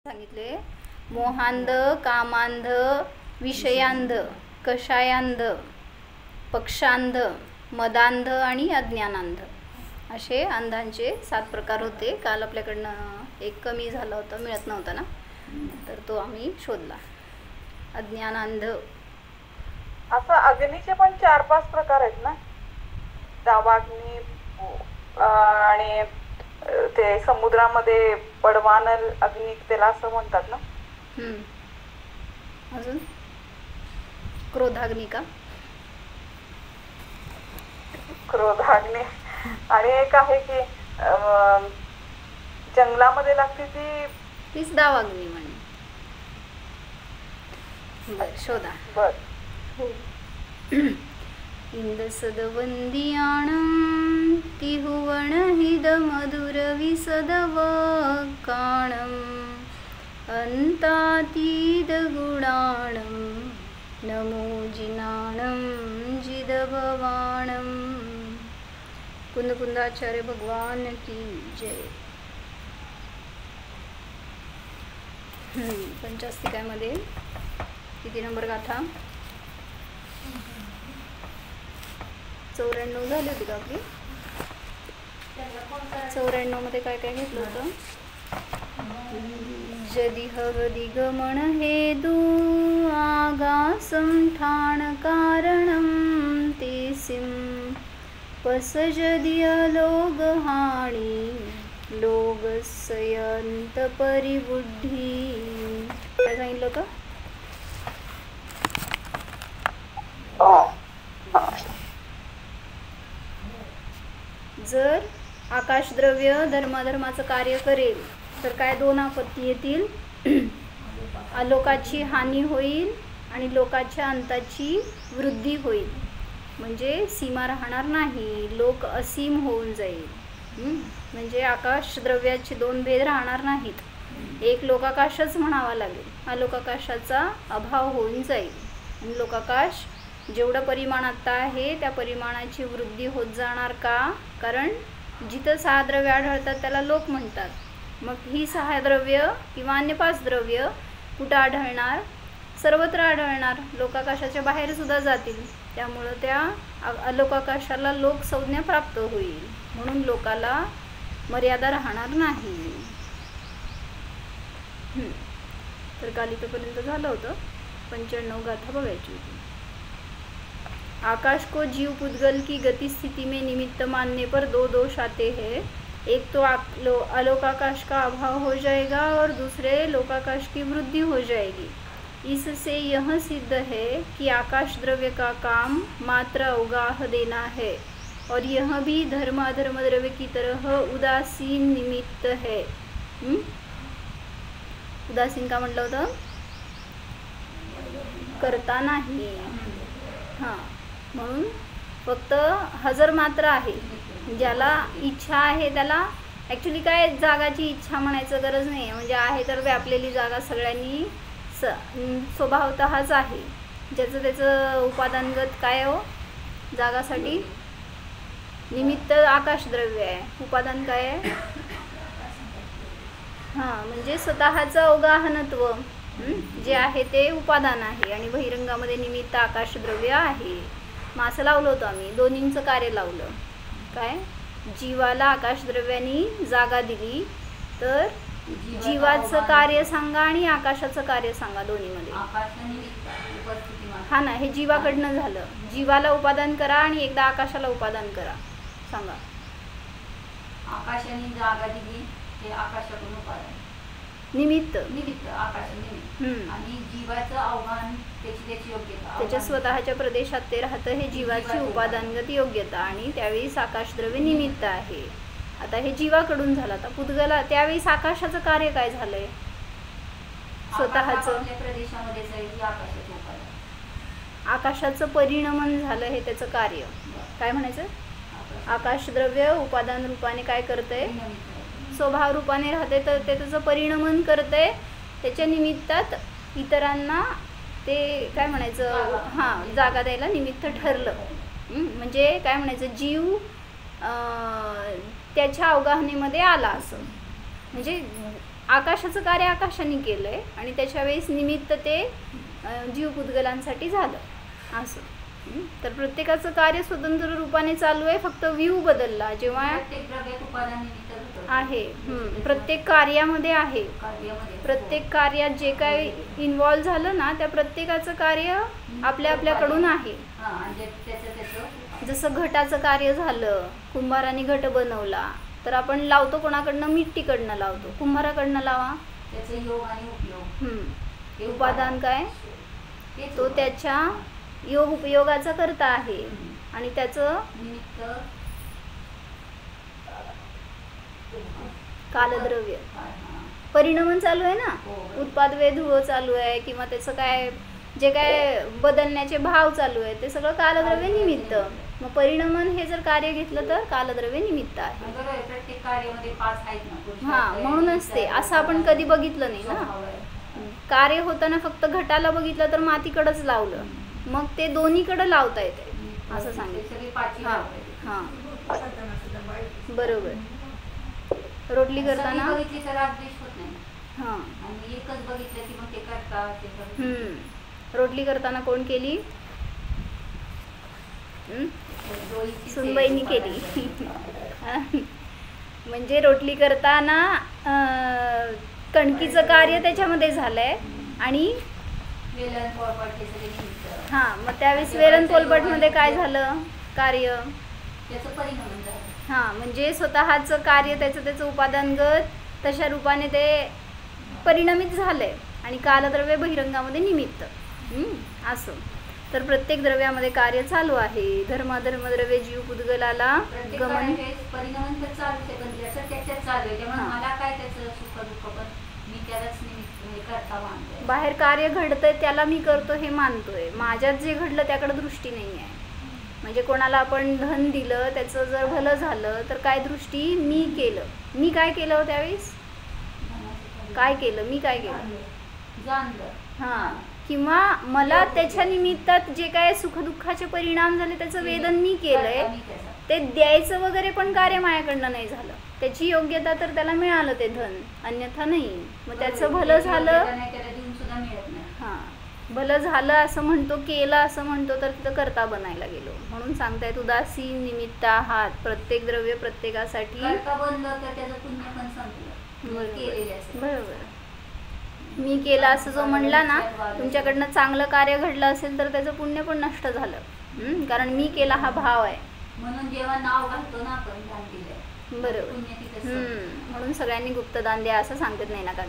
सांगितले मोहांध, कामांध, विषयांध, कषायांध, पक्षांध, मदांध आणि अज्ञानांध असे अंधांचे 7 प्रकार होते. काल आपल्याकडनं एक कमी झाला होता, मिळत नव्हता ना, तर तो आम्ही शोधला. अज्ञानांध असं अग्नीचे पण 4-5 प्रकार आहेत ना, दावाग्नी आणि ते समुद्रामध्ये पडवान अग्नी त्याला असं म्हणतात ना. अजून क्रोधाग्नी का? क्रोधाग्नी आणि एक आहे की जंगलामध्ये लागते तीच दावाग्नी म्हणे. बर शोधा. बर इंदसदवंदियाणं तिहुवणहिद मधुरविसदवकाणं अन्तातीदगुणाणं नमो जिनाणं जिदभवाणं. कुंदकुंदाचार्य भगवान की जय. पंचास्तिकामध्ये किती नंबर गाथा? 94 झाली होती का आपली? 94 मध्ये काय काय घेतलं होतं? जदि हवदि गमन हेतु आगासम ठाण कारणम तेसिम पसजदि अलोग हाणी लोगसयंत परिबुद्धी. काय सांगितलं होतं? जर आकाशद्रव्य धर्माधर्माचं कार्य करेल तर काय 2 आपत्ती येतील. अलोकाची हानी होईल आणि लोकाच्या अंताची वृद्धी होईल. म्हणजे सीमा राहणार नाही, लोक असीम होऊन जाईल. म्हणजे आकाशद्रव्याचे 2 भेद राहणार नाहीत. एक लोकाकाशच म्हणावा लागेल. अलोकाकाशाचा अभाव होऊन जाईल आणि लोकाकाश जेवढं परिमाणात आहे त्या परिमाणाची वृद्धी होत जाणार का? कारण जिथं 6 द्रव्य आढळतात त्याला लोक म्हणतात. मग ही 6 द्रव्य किंवा अन्य 5 द्रव्य कुठं आढळणार? सर्वत्र आढळणार. लोकाकाशाच्या बाहेर सुद्धा जातील. त्यामुळं त्या अलोकाकाशाला लोक संज्ञा प्राप्त होईल. म्हणून लोकाला मर्यादा राहणार नाही. तर काल इथपर्यंत झालं होतं. 95 गाथा बघायची होती. आकाश को जीव पुद्गल की गति स्थिति में निमित्त मानने पर 2 दोष आते हैं. एक तो अलोकाकाश का अभाव हो जाएगा और दूसरे लोकाकाश की वृद्धि हो जाएगी. इससे यह सिद्ध है कि आकाश द्रव्य का काम मात्र अवगाह देना है और यह भी धर्म अधर्म द्रव्य की तरह उदासीन निमित्त है. उदासीन का म्हटलं होतं? करता नाही. हां, म्हणून फक्त हजर मात्र आहे. ज्याला इच्छा आहे त्याला ॲक्च्युली काय जागाची इच्छा म्हणायचं गरज नाही. म्हणजे आहे तर व्यापलेली जागा सगळ्यांनी स्वभावतःच आहे. ज्याचं त्याचं उपादानगत काय हो? जागासाठी निमित्त आकाशद्रव्य आहे. उपादान काय आहे? हां, म्हणजे स्वतःचं अवगाहनत्व जे आहे ते उपादान आहे आणि बहिरंगामध्ये निमित्त आकाशद्रव्य आहे. मग असं लावलं होतं आम्ही. दोन्हींचं कार्य लावलं. काय? जीवाला आकाशद्रव्यानी जागा दिली तर जीवाचं कार्य सांगा आणि आकाशाचं कार्य सांगा. दोन्हीमध्ये हा ना, हे जीवाकडनं झालं. जीवाला उपादान करा आणि एकदा आकाशाला उपादान करा. सांगा. आकाशाने जागा दिली, हे आकाशातून उपादान निमित्त आकाश निमित्त आणि जीवाचं आव्हान त्याची योग्यता, त्याच्या स्वतःच्या प्रदेशात ते राहतं. हे जीवाची उपादानगत योग्यता आणि त्यावेळी आकाशद्रव्य निमित्त आहे. आता हे जीवाकडून झालं. आता पुद्गला त्यावेळी आकाशाचं कार्य काय झालंय? स्वतःचं आकाशाचं परिणमन झालं. हे त्याचं कार्य काय म्हणायचं? आकाशद्रव्य उपादान रूपाने काय करतंय? स्वभाव रूपाने राहते तर ते त्याचं परिणमन करते. त्याच्या निमित्तात इतरांना ते काय म्हणायचं? हां, जागा द्यायला निमित्त ठरलं. म्हणजे काय म्हणायचं? जीव त्याच्या अवगाहनेमध्ये आला असं. म्हणजे आकाशाचं कार्य आकाशाने केलंय आणि त्याच्या वेळेस निमित्त ते जीवपुद्गलांसाठी झालं असं. तर प्रत्येकाचं कार्य स्वतंत्र रूपाने चालू आहे, फक्त व्ह्यू बदलला जेव्हा प्रत्येक द्रव्यात उपादान निमित्त होतं. आहे. प्रत्येक कार्यामध्ये आहे. कार्यामध्ये प्रत्येक कार्यात जे काय इन्व्हॉल्व झालं ना त्या प्रत्येकाचं कार्य आपल्या आपल्याकडून आहे. हा, आणि त्याचं जसं घटाचं कार्य झालं, कुंभाराने घट बनवला, तर आपण लावतो कोणाकडनं? मिट्टीकडनं लावतो. कुंभाराकडनं लावा. त्याचं योग आणि उपयोग. हे उपादान काय? तेच तो त्याच्या योग उपयोगाचा करता आहे आणि त्याचं निमित्त कालद्रव्य हा. परिणमन चालू आहे ना. हो. उत्पाद वेधुळ चालू आहे किंवा त्याचं काय जे काय बदलण्याचे भाव चालू आहे ते सगळं कालद्रव्य निमित्त. मग परिणमन हे जर कार्य घेतलं तर कालद्रव्य निमित्त आहे. बरोबर आहे, प्रत्येक कार्यामध्ये 5 आहेत ना. पुरुषार्थ हा, आहे, म्हणूनच ते असं आपण कधी बघितलं नाही ना. स्वभाव आहे. कार्य होताना फक्त घटाला बघितलं तर मातीकडंच लावलं, मग ते दोन्हीकडे लावता येते असं ते सांगितलं. सगळी पाची हा लावायची. हा बरोबर. रोटली करताना सगळी बघितली तर रागद्वेष होत नाही, हा आणि एकच बघितलं की मग ते करता ते करता. रोटली करताना कोण केली? डोळीचीच सुनबाईंनी एक केली. उपादान. म्हणजे रोटली करताना कणकीचं कार्य त्याच्यामध्ये झालंय आणि वेलन पोळपाट हे सगळे निमित्त. हा, मग त्यावेळेस वेलन पोलपटमध्ये काय झालं कार्य? त्याचं परिणाम झालं. हा, म्हणजे स्वतःचं कार्य त्याचं उपादानगत तशा रूपाने ते परिणमित झालंय आणि कालद्रव्य बहिरंगामध्ये निमित्त. असं तर प्रत्येक द्रव्यामध्ये कार्य चालू आहे. धर्मद्रव्य जीव पुद्गलाला प्रत्येक गमन. कार्याचे परिणाम तर चालूच आहे, पण ज्याचं त्याच्यात चालू आहे त्यामुळे हा. मला काय त्याचं सुख दुःख, पण मी त्यालाच निमित्त म्हणजे करता मानतोय. बाहेर कार्य घडतंय त्याला मी करतो हे मानतोय. माझ्यात जे घडलं त्याकडे दृष्टी नाही आहे. म्हणजे कोणाला आपण धन दिलं त्याचं जर भलं झालं तर काय दृष्टी? मी केलं. मी काय केलं त्यावेळेस? काय केलं? मी काय केलं? जाणलं. हां, किंवा मला त्याच्या निमित्तात जे काय सुखदुःखाचे परिणाम झाले त्याचं वेदन मी केलंय. मी त्याचा. ते द्यायचं वगैरे पण कार्य माझ्याकडनं नाही झालं. त्याची योग्यता तर त्याला मिळालं ते धन, अन्यथा नाही. मग त्याचं भलं झालं. नाही, त्याला देऊन सुद्धा मिळत नाही. हां, भलं झालं असं म्हणतो, केलं असं म्हणतो, तर तिथं करता बनायला गेलो. म्हणून सांगतायत उदासीन निमित्त आहात. प्रत्येक द्रव्य प्रत्येकासाठी करता बनलं तर त्याचं पुण्य पण संपलं. केलेलं असेल. बरोबर. मी केलं असं जो म्हणला ना, तुमच्याकडनं चांगलं कार्य घडलं असेल तर त्याचं पुण्य पण नष्ट झालं. कारण मी केला हा भाव आहे. म्हणून जेव्हा नाव घालतो ना आपण दान दिलंय, बरोबर. पुण्य तिथं संपतं. म्हणून सगळ्यांनी गुप्तदान द्या असं सांगत नाही ना का?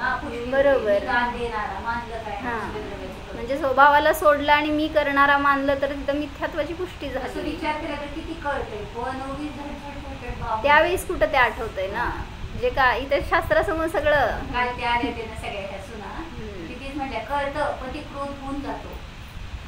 हा, पुष्टी बरोबर. मी दान देणारा मानलं काय? हां, म्हणजे म्हणजे स्वभावाला सोडलं आणि मी करणारा मानलं तर तिथं मिथ्यात्वाची पुष्टी असं झाली. विचार केला तर किती कळतंय. पण उगीच धडधड भाव. त्यावेळेस कुठं ते आठवतंय ना, जे का इथे शास्त्रासमोर सगळं. काय ते आले ते ना सगळ्या ह्या सुना कितीच म्हणल्या कळतं, पण ते क्रोध होऊन जातो.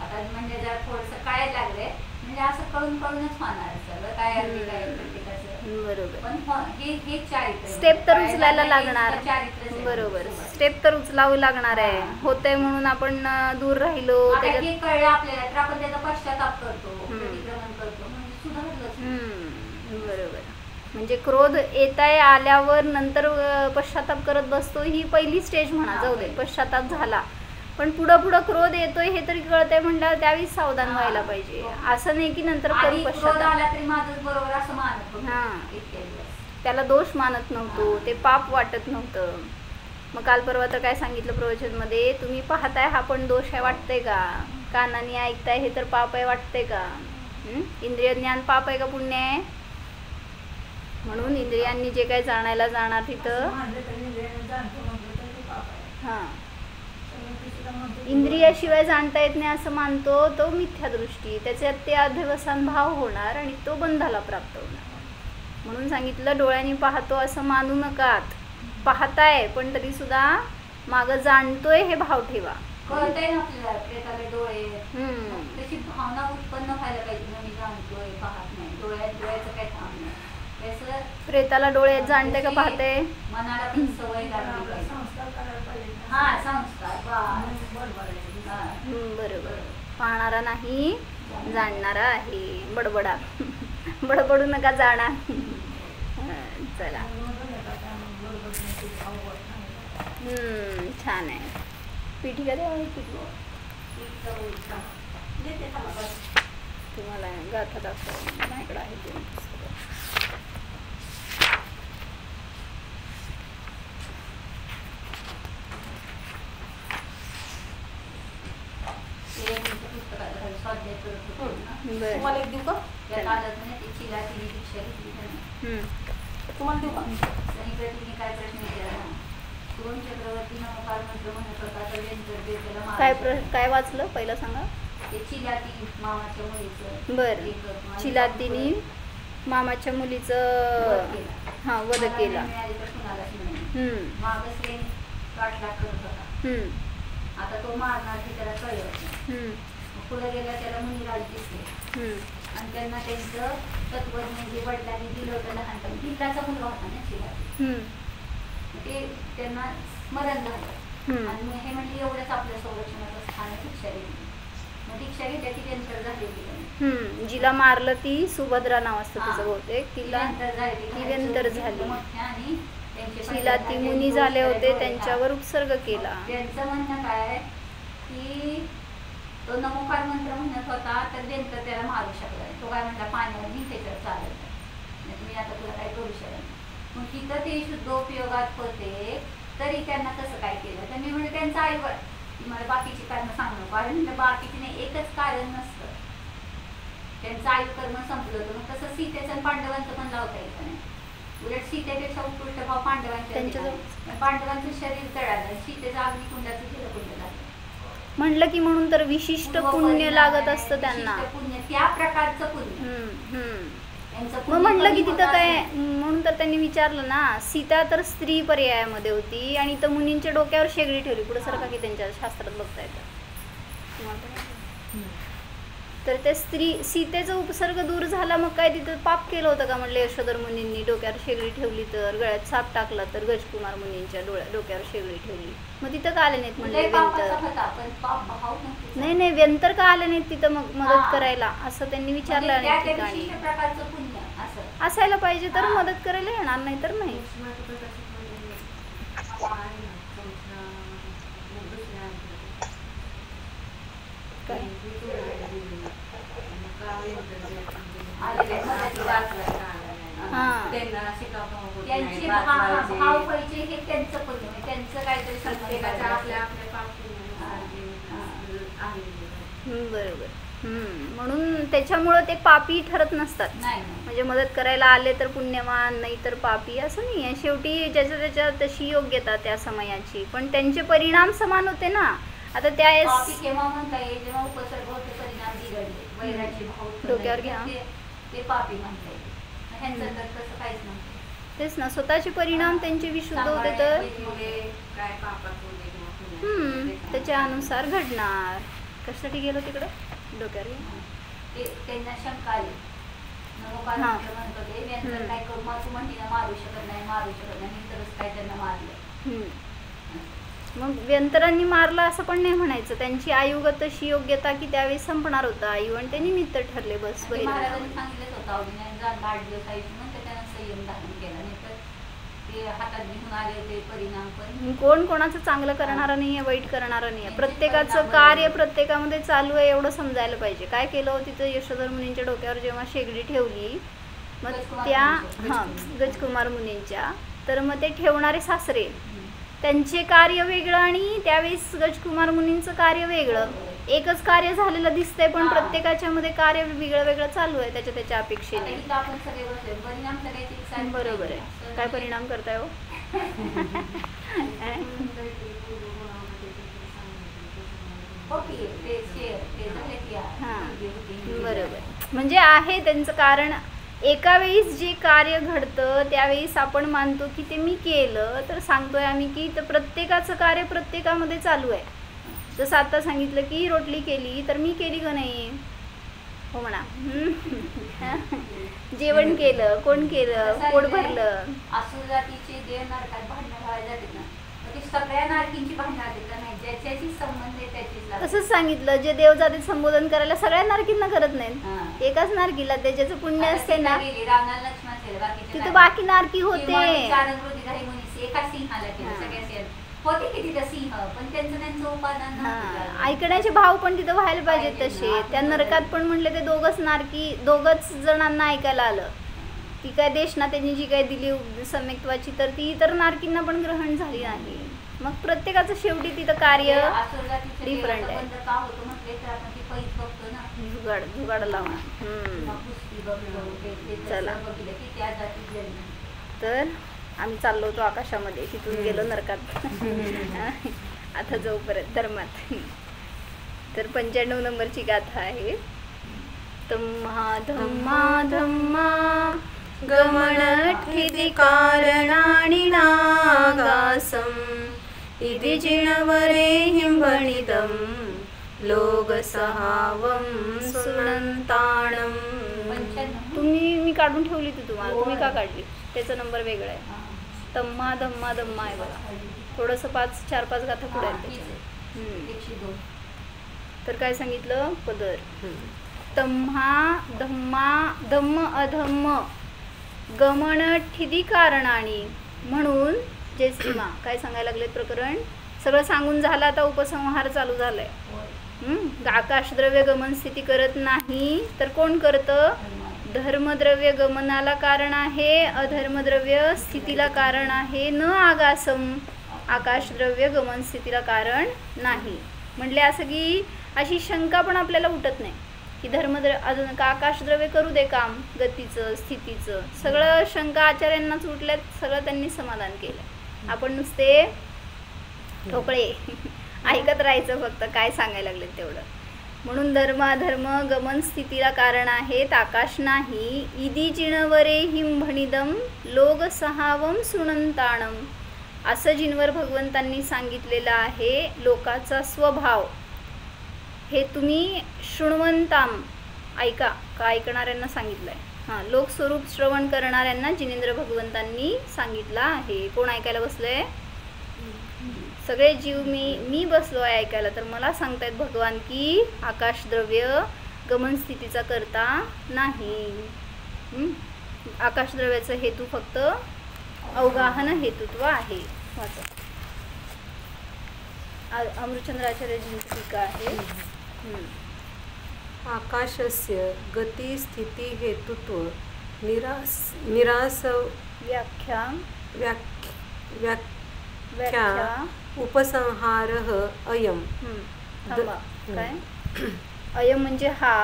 आता म्हणजे जर थोडंसं काय लागलंय म्हणजे असं कळून कळूनच होणार सगळं काय अगदी काय प्रत्येकाचं. बरोबर. पण हे चारित्र स्टेप तर उचलायला लागणार. चारित्र बरोबर, स्टेप तर उचलावी लागणार आहे. होतंय म्हणून आपण दूर राहिलो त्याच्यात. हे कळलं आपल्याला तर आपण त्याचा पश्चाताप करतो, प्रतिक्रमण करतो, म्हणजे सुधारलं. बरोबर. म्हणजे क्रोध येताय आल्यावर नंतर पश्चाताप करत बसतो, ही पहिली स्टेज म्हणा. जाऊ दे, पश्चाताप झाला, पण पुढं पुढं क्रोध येतोय हे तरी कळतंय म्हणल्यावर त्यावेळी सावधान व्हायला पाहिजे. असं नाही की नंतर करू क्रोध पश्चाताप. आला तरी माझंच बरोबर असं मानत होतो हां, इतके दिवस. त्याला दोष मानत नव्हतो, ते पाप वाटत नव्हतं. मग काल परवा तर काय सांगितलं प्रवचनमध्ये, तुम्ही पाहताय हा पण दोष आहे वाटतंय का? कानाने ऐकताय हे तर पाप आहे वाटतंय का? इंद्रिय ज्ञान पाप आहे का पुण्य आहे? म्हणून इंद्रियांनी जे काही जाणायला जाणार तिथं हां, इंद्रियाशिवाय जाणता येत नाही असं मानतो तो मिथ्या दृष्टी. त्याच्यात ते अध्यवसान भाव होणार आणि तो बंधाला प्राप्त होणार. म्हणून सांगितलं डोळ्यांनी पाहतो असं मानू नकात. पाहताय पण तरी सुद्धा मागं जाणतोय हे भाव ठेवा. कळतंय ना आपल्याला प्रेताला डोळे, तशी भावना उत्पन्न व्हायला पाहिजे ना, मी जाणतोय पाहत नाही. डोळ्याचं काय काम नाही. त्याचं प्रेताला डोळे जाणते का पाहते? मनाला पण सवय लागली पाहिजे. हा, संस्कार. बरोबर. पाहणारा नाही जाणणारा आहे. बडबडा. बडबडू नका जाणार. चला छान आहे. पिठी का द्यावं पिठी तुम्हाला गाथा दाखव माझ्याकडे आहे दोन पुस्तकं. तुम्हाला एक देऊ का? तुम्हाला देऊ का? काय वाचलं पहिलं सांगा. बरं चिलातीने मामाच्या मुलीचं वध केला. आता तो मारणार हे त्याला कळलं. पुढे गेला त्याला मुलीला दिसले आणि त्यांना त्यांचं तत्वज्ञान जे वडिलांनी दिलं होतं लहानपणी पित्राचा मुलगा होता ना चिलाती. ते त्यांना स्मरण झालं आणि हे म्हणजे एवढंच आपल्या संरक्षणाचं स्थान दीक्षा घेतली. मग दीक्षा घेतल्या ती नंतर झालेली. जिला मारलं ती सुभद्रा नाव असतं तिचं बहुतेक. तिला नंतर झाली आणि चिलाती मुनी झाले होते त्यांच्यावर उपसर्ग केला. त्यांचं म्हणणं काय की तो नमोकार मंत्र म्हणत होता तर नेमकं त्याला मारू शकला. तो काय म्हणला पाण्यावर मी त्याच्यावर चालत नाही, मी आता तुला काय करू शकत नाही. मग तिथं ते शुद्धोपयोगात होते तरी त्यांना कसं काय केलं. तर मी म्हणजे त्यांचं आईवड की मला बाकीची कारणं सांगू नको. कारण म्हणजे बाकीची नाही एकच कारण नसतं. त्यांचं आयुकर्म संपलं होतं. मग तसं सीतेचं आणि पांडवांचं पण लावता येतं नाही. उलट सीतेपेक्षा उत्कृष्ट भाव पांडवांच्या. पांडवांचं शरीर जळालं, सीतेचं अग्निकुंडाचं जलकुंड झालं. म्हणलं की म्हणून तर विशिष्ट पुण्य लागत असतं त्यांना. पुण्य त्या प्रकारचं पुण्य. मग म्हणलं की तिथं काय म्हणून तर त्यांनी विचारलं ना. सीता तर स्त्री पर्यायामध्ये होती आणि तर मुनींच्या डोक्यावर शेगडी ठेवली. पुढे सारखा की त्यांच्या शास्त्रात बघता येतं. तर त्या सीतेचा उपसर्ग दूर झाला मग काय तिथं पाप केलं होतं का म्हणलं. यशोधर मुनींनी डोक्यावर शेगडी ठेवली तर, गळ्यात साप टाकला तर, गजकुमार मुनींच्या डोक्यावर शेगडी ठेवली. मग तिथं का आले नाहीत म्हणले व्यंतर. नाही व्यंतर का आले नाहीत तिथं मग मदत करायला असं त्यांनी विचारलं. अनेक ठिकाणी असायला पाहिजे तर मदत करायला येणार, नाही तर नाही. बरोबर. म्हणून त्याच्यामुळं ते पापी ठरत नसतात. म्हणजे मदत करायला आले तर पुण्यवान, नाही तर पापी असं नाही आहे. शेवटी ज्याच्या त्याच्या तशी योग्यता त्या समयाची, पण त्यांचे परिणाम समान होते ना. आता त्या केव्हा म्हणता येईल जेव्हा उपसर्ग होते परिणाम बिघडले वैराची भाव डोक्यावर घ्या ते पापी म्हणता येईल. ह्यांचं तर तसं काहीच नव्हतं. तेच ना, स्वतःचे परिणाम त्यांचे विशुद्ध होते तर त्याच्या अनुसार घडणार. कशासाठी गेलो तिकडं डोक्यावर त्यांना शंका आली. म्हणत होते काय करू तू म्हणते ना मारू शकत नाही तरच काय त्यांना मारलं. मग व्यंतरांनी मारला असं पण नाही म्हणायचं. त्यांची आयुगत तशी योग्यता की त्यावेळी संपणार होता आयु आणि ते निमित्त ठरले बस. महाराजांनी सांगितलंच होतं 8 दिवस आयुष्य म्हणून त्यांना संयम धारण केला, नाही तर ते हातात घेऊन आले होते परिणाम. पण कोण कोणाचं चांगलं करणारं नाहीये, वाईट करणारं नाहीये. प्रत्येकाचं कार्य प्रत्येकामध्ये चालू आहे एवढं समजायला पाहिजे. काय केलं होतं तिथं यशोधर मुनींच्या डोक्यावर जेव्हा शेगडी ठेवली मग त्या गजकुमार मुनींच्या, तर मग ते ठेवणारे सासरे त्यांचे कार्य वेगळं आणि त्यावेळेस गजकुमार मुनींचं कार्य वेगळं. एकच कार्य झालेलं दिसतंय पण प्रत्येकाच्या मध्ये कार्य वेगळं वेगळं चालू आहे त्याच्या त्याच्या अपेक्षेने. बरोबर आहे. काय परिणाम करताय हो. बरोबर. म्हणजे आहे त्यांचं कारण. एका वेळेस जे कार्य घडतं त्यावेळेस आपण मानतो की ते मी केलं, तर सांगतोय आम्ही की तर प्रत्येकाचं कार्य प्रत्येकामध्ये चालू आहे. जसं आता सांगितलं की रोटली केली तर मी केली का नाही हो म्हणा. जेवण केलं कोण केलं, पोट भरलं. असुर जातीचे देव नरकात भांडणं घालायला जातात ना, ती सगळ्या नारकींची भांडणं आली का नाही, ज्याच्याशी संबंध आहे त्याचीच लागते. तसंच सांगितलं, जे देवजातीत संबोधन करायला सगळ्या नारकींना करत नाहीत, हा. एकाच नारकीला ते ज्याचं पुण्य आता असते ना सीता गेली, रावणाला लक्ष्मण केलं, बाकीचे तिथं नाही. बाकी नारकी किंवा होते. चारणवृत्ती काही मुनीस एका सिंहाला केलं, हा. सगळ्या सिंह होते की तिथं सिंह, पण त्यांचं उपादान हा, नव्हतं. ऐकण्याचे भाव पण तिथं व्हायला पाहिजेत पाहिजे तसे. ना. त्या नरकात पण म्हणले ते दोघच जणांना ऐकायला आलं. ती काय देशना त्यांनी जी काय दिली सम्यक्त्वाची, तर ती इतर नारकींना पण ग्रहण झाली नाही. मग प्रत्येकाचं शेवटी तिथं कार्य असुर जातीच्या different देवाचा आहे. बंध का होतो म्हटले तर आपण ती पैस बघतो ना, जुगाड लावून. किंवा कुस्ती बघतो, ते चला. तसं बघितलं की त्या जातीत जन्म. तर आम्ही चाललो होतो आकाशामध्ये, तिथून गेलो नरकात. आता जाऊ परत धर्मात. तर 95 नंबरची गाथा आहे. तम्हा धम्मा धम्मा गमनठिति कारणानि नागासम् इति जिणवरे हिंबणितं लोकसहावं सुनंताणं. मी काढून ठेवली ती तुम्हाला, तुम्ही का काढली? त्याचा नंबर वेगळा आहे. तम्मा धम्मा धम्मा आहे बघा, थोडंसं 4-5 गाथा पुढे आहेत त्याच्या. 102. तर काय सांगितलं? पदर. तम्हा धम्मा धम्म अधम्म गमन ठिदी कारणाणी, म्हणून जय श्रीमा काय सांगायला लागले प्रकरण सगळं सांगून झालं. आता उपसंहार चालू झालाय. आकाशद्रव्य गमन स्थिती करत नाही तर कोण करतं? धर्मद्रव्य गमनाला कारण आहे, अधर्मद्रव्य स्थितीला कारण आहे. न आगासम, आकाशद्रव्य गमन स्थितीला कारण नाही. म्हणले असं की अशी शंका पण आपल्याला उठत नाही की अजून का आकाशद्रव्य करू दे काम गतीचं स्थितीचं. सगळं शंका आचार्यांनाच उठल्यात, सगळं त्यांनी समाधान केलं. आपण नुसते ठोकळे ऐकत राहायचं फक्त, काय सांगायला लागले तेवढं. म्हणून धर्म अधर्म गमन स्थितीला कारण आहेत, आकाश नाही. इदी जिणवरे हिंभणिदम लोक सहावम सुनंताणम, असं जिनवर भगवंतांनी सांगितलेलं आहे. लोकाचा स्वभाव हे तुम्ही शृण्वंताम ऐका, का ऐकणाऱ्यांना सांगितलंय. हां, लोकस्वरूप श्रवण करणाऱ्यांना जिनेंद्र भगवंतांनी सांगितलं आहे. कोण ऐकायला बसलंय? सगळे जीव. मी बसलो आहे ऐकायला. तर मला सांगतायत भगवान की आकाशद्रव्य गमन स्थितीचा करता नाही. आकाशद्रव्याचा हेतू फक्त अवगाहन हेतुत्व आहे. वाचा. अमृतचंद्राचार्यजींची टीका आहे. आकाशस्य गती स्थिती हेतुत्व निरास व्याख्या उपसंहारः अयम. काय अयम म्हणजे हा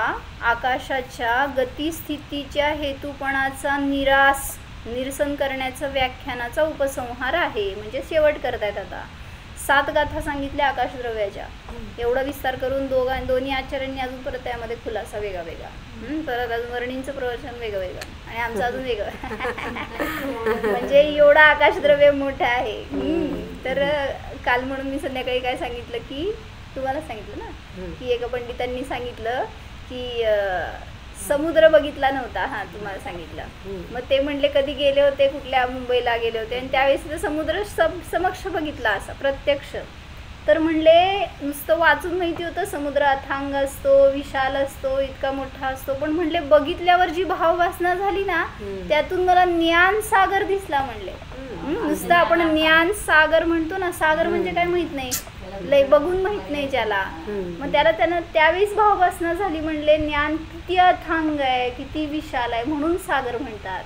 आकाशाच्या गतिस्थितीच्या हेतुपणाचा निरसन करण्याचा व्याख्यानाचा उपसंहार आहे. म्हणजे शेवट करतायत. आता 7 गाथा सांगितल्या आकाशद्रव्याच्या. एवढा विस्तार करून दोन्ही आचार्यांनी अजून परत त्यामध्ये खुलासा वेगळा वेगळा, परत अजून वर्णींचं प्रवचन वेगळं आणि आमचं अजून वेगळं. म्हणजे एवढा आकाशद्रव्य मोठं आहे. तर काल म्हणून मी संध्याकाळी काय सांगितलं की तुम्हाला सांगितलं ना की एका पंडितांनी सांगितलं की समुद्र बघितला नव्हता. हां, तुम्हाला सांगितलं. मग ते म्हणले कधी गेले होते, कुठल्या मुंबईला गेले होते, आणि त्यावेळेस ते समुद्र समक्ष बघितला असा प्रत्यक्ष. तर म्हणले नुसतं वाचून माहिती होतं समुद्र अथांग असतो, विशाल असतो, इतका मोठा असतो, पण म्हणले बघितल्यावर जी भाववासना झाली ना त्यातून मला ज्ञान सागर दिसला. म्हणले नुसतं आपण ज्ञान सागर म्हणतो ना, सागर म्हणजे काय माहित नाही, लय बघून माहित नाही ज्याला. मग त्यानं त्यावेळेस भाववासना झाली. म्हणले ज्ञान किती अथांग आहे, किती विशाल आहे, म्हणून सागर म्हणतात.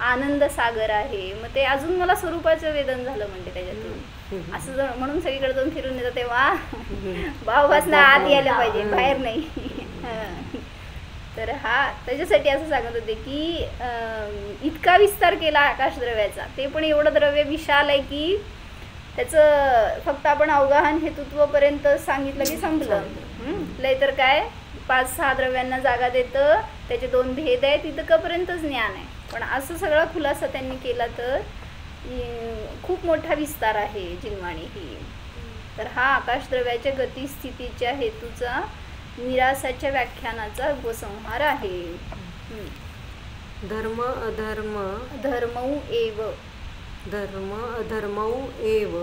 आनंद सागर आहे. मग ते अजून मला स्वरूपाचं वेदन झालं म्हणते त्याच्यातून. असं म्हणून सगळीकडे जाऊन फिरून येतं तेव्हा भाववासना आत यायला पाहिजे, बाहेर नाही. तर हा त्याच्यासाठी असं सांगत होते की इतका विस्तार केला आकाशद्रव्याचा, ते पण एवढं द्रव्य विशाल आहे की त्याचं फक्त आपण अवगाहन हेतुत्वपर्यंत सांगितलं की संपलं. लय तर काय 5-6 द्रव्यांना जागा देतं, त्याचे 2 भेद आहेत, इतकंपर्यंतच ज्ञान आहे. पण असं सगळा खुलासा त्यांनी केला तर खूप मोठा विस्तार आहे जिनवाणी ही. तर हा आकाशद्रव्याच्या गतिस्थितीच्या हेतूचा निरासाच्या व्याख्यानाचा उपसंहार आहे. धर्म अधर्म धर्मौ एव धर्म अधर्मौ एव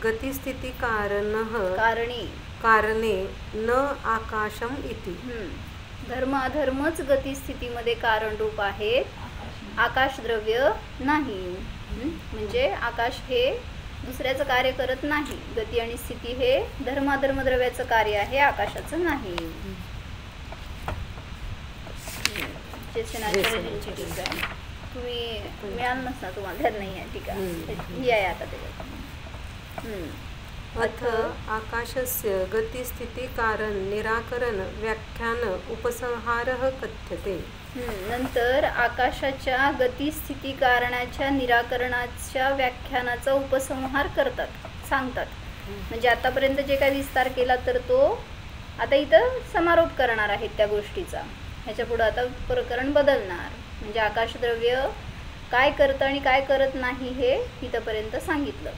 गतिस्थितिकारणः कारणे कारणे न आकाशम इति. धर्म अधर्मच गतिस्थितीमध्ये कारण रूप आहेत, आकाश द्रव्य नाही. म्हणजे आकाश हे दुसऱ्याचं कार्य करत नाही. गती आणि स्थिती हे धर्माधर्म द्रव्याचं कार्य आहे, आकाशाचं नाही. ठीक आहे. तुम्ही मिळाल नसता, तुम्हाला ध्यान नाही आहे. ठीक आहे, ही आहे आता त्याच्यात. अथ आकाशस्य गतिस्थिती कारण निराकरण व्याख्यान उपसंहारः कथ्यते. नंतर आकाशाच्या गती स्थिती कारणाच्या निराकरणाच्या व्याख्यानाचा उपसंहार करतात, सांगतात. म्हणजे आतापर्यंत जे काही विस्तार केला तर तो आता इथं समारोप करणार आहेत त्या गोष्टीचा. ह्याच्या पुढे आता प्रकरण बदलणार. म्हणजे आकाशद्रव्य काय करतं आणि काय करत नाही हे इथपर्यंत सांगितलं.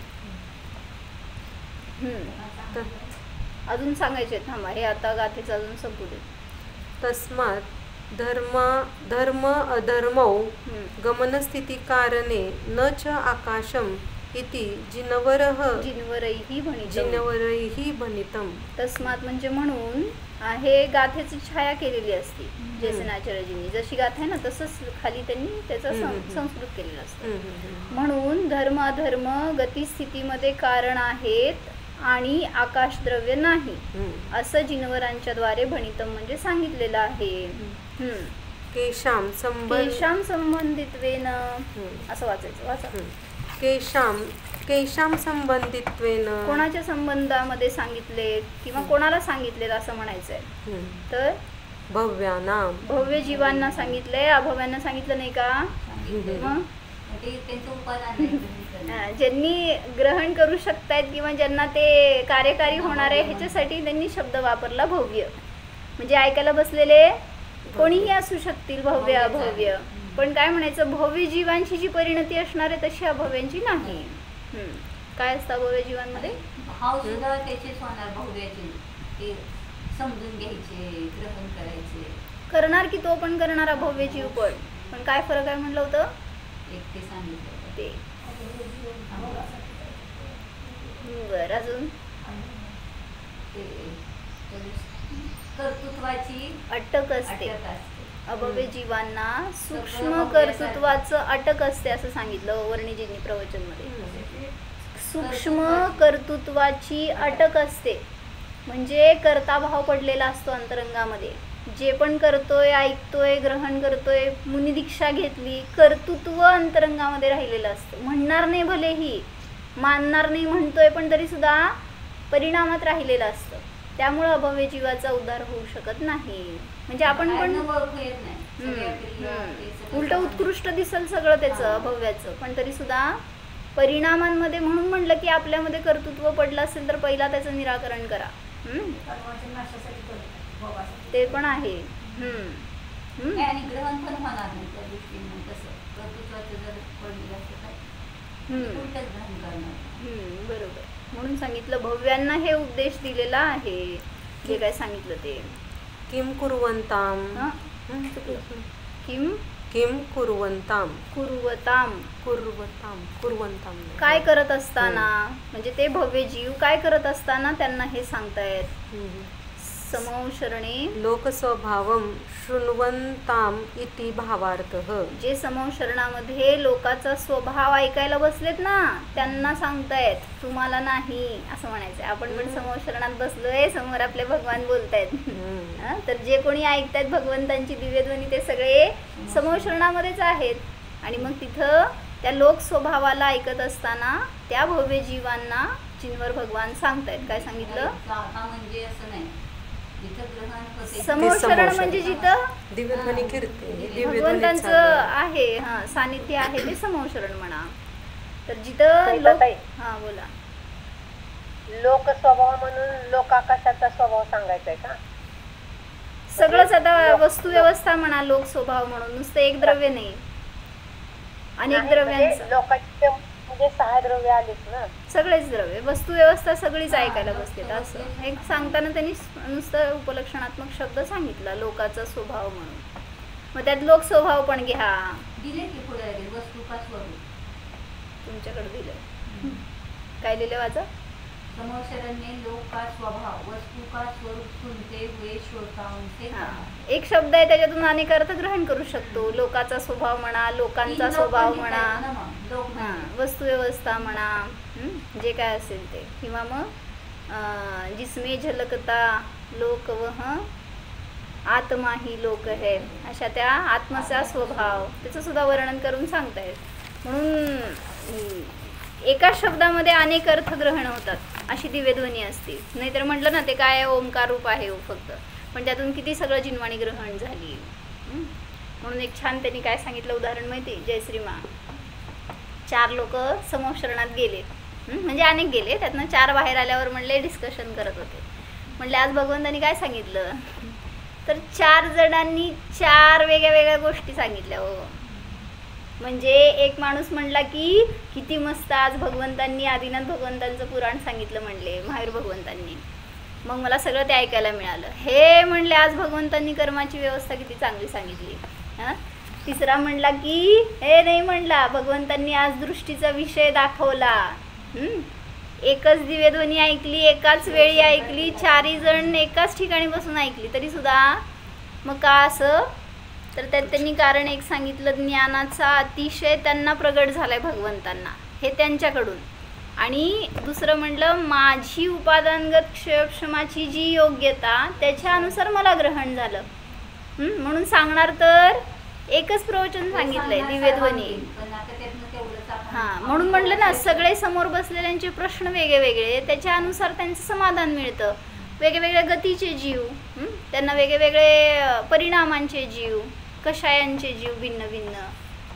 अजून सांगायचे थांबा, हे आता गाथेचं अजून संपू दे. तस्मात् धर्म अधर्मौ गमनस्थिती कारणे न च आकाशम इति जिनवरैहि भणितम्. तस्मात म्हणजे म्हणून हे गाथेची छाया केलेली असते जयसेनाचार्यजींनी. जशी गाथा आहे ना तसंच खाली त्यांनी त्याचा संस्कृत केलेलं असतं. म्हणून धर्म अधर्म गतिस्थितीमध्ये कारण आहेत आणि आकाश द्रव्य नाही असं जिनवरांच्या द्वारे भणितम म्हणजे सांगितलेलं आहे. केशाम संबंधित्वेन असं वाचायचं. वाचा. केशाम संबंधित्वेन कोणाच्या संबंधामध्ये सांगितले किंवा कोणाला सांगितलेत असं म्हणायचंय. तर भव्यानाम भव्य जीवांना सांगितलंय, अभव्यांना सांगितलं नाही का. मग ज्यांनी ग्रहण करू शकतायत किंवा ज्यांना ते कार्यकारी होणार आहे ह्याच्यासाठी त्यांनी शब्द वापरला भव्य. म्हणजे ऐकायला बसलेले कोणीही असू शकतील, भव्य अभव्य. पण काय म्हणायचं, भव्य जीवांची जी परिणती असणार आहे तशी अभव्यांची नाही. काय असतं भव्य जीवांमध्ये, भाव सुद्धा त्याचेच होणार. भव्याचे ते समजून घ्यायचे, ग्रहण करायचे, करणार की तो पण करणारा भव्य जीव पण काय फरक आहे म्हणलं होतं एक ते सांगितलं ते. बरं, अजून कर्तृत्वाची अटक असते. अभव्य जीवांना सूक्ष्म कर्तृत्वाचं अटक असते असं सांगितलं वर्णिजींनी प्रवचन मध्ये. सूक्ष्म कर्तृत्वाची अटक असते म्हणजे कर्ताभाव पडलेला असतो अंतरंगामध्ये. जे पण करतोय, ऐकतोय, ग्रहण करतोय, मुनी दीक्षा घेतली, कर्तृत्व अंतरंगामध्ये राहिलेलं असतं. म्हणणार नाही, भलेही मानणार नाही म्हणतोय, पण तरी सुद्धा परिणामात राहिलेलं असतं. त्यामुळं अभव्य जीवाचा उद्धार होऊ शकत नाही. म्हणजे आपण पण उलट उत्कृष्ट दिसल सगळं त्याचं अभव्याचं, पण तरी सुद्धा परिणामांमध्ये. म्हणून म्हणलं की आपल्यामध्ये कर्तृत्व पडलं असेल तर पहिला त्याचं निराकरण करा. ते पण आहे. आणि ग्रहण पण होणार नाही त्या दृष्टीने. तसं कर्तृत्वाचं जर पडलेलं असेल तर उलटच ग्रहण करणार. बरोबर. म्हणून सांगितलं भव्यांना हे उपदेश दिलेला आहे. जे काय सांगितलं ते. किम कुर्वन्ताम किम कुर्वन्ताम काय करत असताना, म्हणजे ते भव्य जीव काय करत असताना त्यांना हे सांगतायत. समौशरणे लोकस्वभावम शृण्वन्ताम इति भावार्थः. जे समौशरणामध्ये लोकाचा स्वभाव ऐकायला बसलेत ना त्यांना सांगतायत, तुम्हाला नाही असं म्हणायचंय. आपण पण समौशरणात बसलोय, समोर आपले भगवान बोलतायत. तर जे कोणी ऐकतायत भगवंतांची दिव्यध्वनी ते सगळे समौशरणामध्येच आहेत. आणि मग तिथं त्या लोक स्वभावाला ऐकत असताना त्या भव्य जीवांना जिनवर भगवान सांगतायत. काय सांगितलं, म्हणजे असं नाही, समौशरण म्हणजे जिथं दिव्यध्वनी कीर्ती भगवंतांचं आहे, सानिध्य आहे ते समौशरण म्हणा. तर जिथं लोक बोला लोक स्वभाव म्हणून लोक आकाशाचा स्वभाव सांगायचा आहे का. सगळंच आता वस्तू व्यवस्था म्हणा लोक स्वभाव म्हणून, नुसतं एक द्रव्य नाही, अनेक द्रव्यांचं. लोकांचे म्हणजे 6 द्रव्य आलीच ना, सगळेच द्रव्य वस्तू व्यवस्था सगळीच ऐकायला बसते. असं एक सांगताना त्यांनी नुसतं उपलक्षणात्मक शब्द सांगितला लोकाचा स्वभाव म्हणून. मग त्यात लोक स्वभाव पण घ्या. दिले की पुढे वस्तू का स्वरूप तुमच्याकडे दिलं काय लिहिलं वाचा. समोशरण ने लोक का स्वभाव वस्तु का स्वरूप सुनते हुए श्रोताओं से हा. कहा. एक शब्द आहे त्याच्यातून अनेक अर्थ ग्रहण करू शकतो. लोकाचा स्वभाव म्हणा, लोकांचा तीन स्वभाव लोक म्हणा, लिहिता येतं ना मग, लोक हा, म्हणजे. वस्तुव्यवस्था म्हणा, जे काय असेल ते, किंवा मग जिसमे झलकता लोक वह आत्मा ही लोक है, अशा त्या आत्माचा स्वभाव त्याचं सुद्धा वर्णन करून सांगतायत. म्हणून एका शब्दामध्ये अनेक अर्थ ग्रहण होतात अशी दिव्यध्वनी असते. नाहीतर म्हटलं ना ते काय ओंकार रूप आहे हो फक्त, पण त्यातून किती सगळं जिनवाणी ग्रहण झाली. म्हणून एक छान त्यांनी काय सांगितलं उदाहरण माहिती, जयश्रीमा 4 लोक समोशरणात गेले, म्हणजे अनेक गेले, त्यातनं 4 बाहेर आल्यावर म्हणले डिस्कशन करत होते. म्हणले आज भगवंतांनी काय सांगितलं, तर 4 जणांनी 4 वेगळ्या वेगळ्या गोष्टी सांगितल्या हो. म्हणजे एक माणूस म्हणला की किती मस्त आज भगवंतांनी आदिनाथ भगवंतांचं पुराण सांगितलं म्हणले महावीर भगवंतांनी, मग मला सगळं ते ऐकायला मिळालं. हे म्हणले आज भगवंतांनी कर्माची व्यवस्था किती चांगली सांगितली. हां, तिसरा म्हणला की हे नाही म्हणला भगवंतांनी आज दृष्टीचा विषय दाखवला. एकच दिव्यध्वनी ऐकली, एकाच वेळी ऐकली, 4 जण एकाच ठिकाणी बसून ऐकली तरी सुद्धा. मग का असं, तर त्यात त्यांनी कारण एक सांगितलं, ज्ञानाचा अतिशय त्यांना प्रगट झालाय भगवंतांना, हे त्यांच्याकडून. आणि दुसरं म्हटलं माझी उपादानगत क्षयक्षमाची जी योग्यता त्याच्यानुसार मला ग्रहण झालं. म्हणून सांगणार तर एकच प्रवचन सांगितलंय दिव्यध्वनी. पण आता त्यातनं तेवढंच आपण हां, म्हणून म्हटलं ना सगळे समोर बसलेल्यांचे प्रश्न वेगळे वेगळे, त्याच्यानुसार त्यांचं समाधान मिळतं. वेगवेगळ्या गतीचे जीव, त्यांना वेगवेगळे परिणामांचे जीव, कषायांचे जीव भिन्न भिन्न,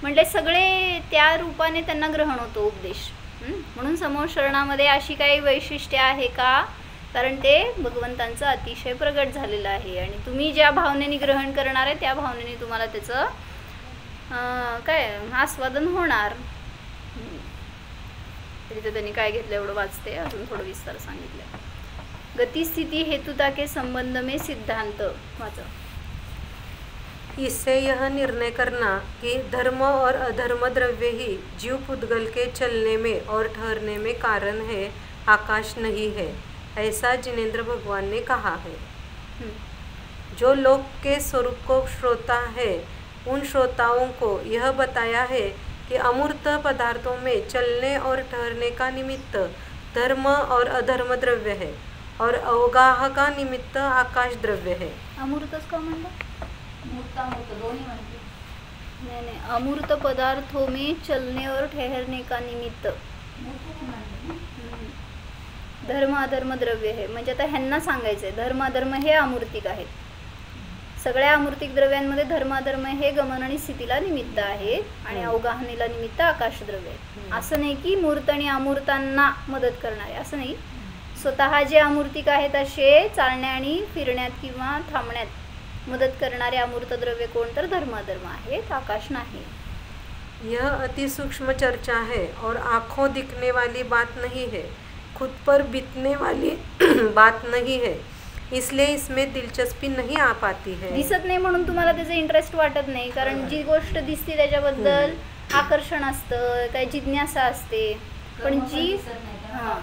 म्हणजे सगळे त्या रूपाने त्यांना ग्रहण होतो उपदेश. म्हणून समोशरणामध्ये अशी काही वैशिष्ट्ये आहे का, कारण ते भगवंतांचं अतिशय प्रगट झालेलं आहे. आणि तुम्ही ज्या भावनेने ग्रहण करणार आहे त्या भावनेने तुम्हाला त्याचं काय आस्वादन होणार. तिथे त्यांनी काय घेतलं एवढं वाचते, अजून थोडं विस्तार सांगितलं. गतिस्थिति हेतुता के संबंध में सिद्धांत वाचा. इससे यह निर्णय करना कि धर्म और अधर्म द्रव्य ही जीव पुद्गल के चलने में और ठहरने में कारण है, आकाश नहीं है, ऐसा जिनेंद्र भगवान ने कहा है. जो लोक के स्वरूप को श्रोता है उन श्रोताओं को यह बताया है कि अमूर्त पदार्थों में चलने और ठहरने का निमित्त धर्म और अधर्म द्रव्य है और अवगाह का निमित्त आकाश द्रव्य है. अमूर्तच का म्हणलं? मूर्त दोन्ही म्हणते. नहीं, अमूर्त पदार्थों में चलने और ठहरने का निमित्त मूर्त म्हणते ना. धर्म अधर्म द्रव्य आहे. म्हणजे आता ह्यांना सांगायचंय धर्म अधर्म हे अमूर्तिक आहेत. सगळ्या अमूर्तिक द्रव्यांमध्ये धर्म अधर्म हे गमन आणि स्थितीला निमित्त आहेत आणि अवगाहनेला निमित्त आकाशद्रव्य आहे. असं नाही की मूर्त आणि अमूर्तांना मदत करणारे, असं नाही. स्वतः जे अमूर्तिक आहेत असे चालण्या आणि फिरण्यात किंवा थांबण्यात मदत करणारे अमूर्त द्रव्य कोण, तर धर्म अधर्म आहेत, आकाश नाही. यह अति सूक्ष्म चर्चा है और आँखों दिखने वाली बात नहीं है, खुद पर बीतने वाली बात नहीं है, इसलिए इसमें दिलचस्पी नहीं आ पाती है. दिसत नाही म्हणून तुम्हाला त्याचं इंटरेस्ट वाटत नाही, कारण जी गोष्ट दिसते त्याच्याबद्दल आकर्षण असतं, काही जिज्ञासा असते. पण जी हां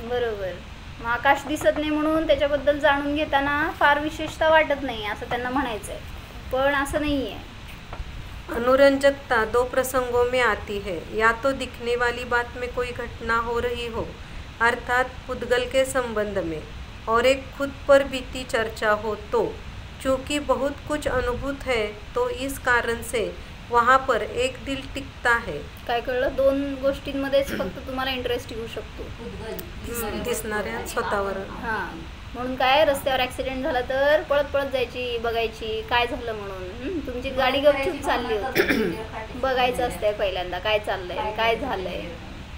बरोबर, मग आकाश दिसत नाही म्हणून त्याच्याबद्दल जाणून घेताना फार विशेषता वाटत नाही असं त्यांना म्हणायचं आहे. पण असं नाही आहे. अनुरंजकता 2 प्रसंगों में आती है, या तो दिखने वाली बात में कोई घटना हो रही हो अर्थात पुद्गल के संबंध में, और एक खुद पर बीती चर्चा हो. तो चूँकि बहुत कुछ अनुभूत है तो इस कारण से वहाँ पर एक दिल टिकता है. काय कळलं, 2 गोष्टींमध्येच फक्त तुम्हाला इंटरेस्ट येऊ शकतो. दिसणाऱ्या स्वतःवर. हां, म्हणून काय रस्त्यावर ॲक्सिडेंट झाला तर पळत पळत जायची, बघायची काय झालं म्हणून. तुमची गाडी गपचूप चालली होती, बघायचं असतंय पहिल्यांदा काय चाललंय काय झालंय.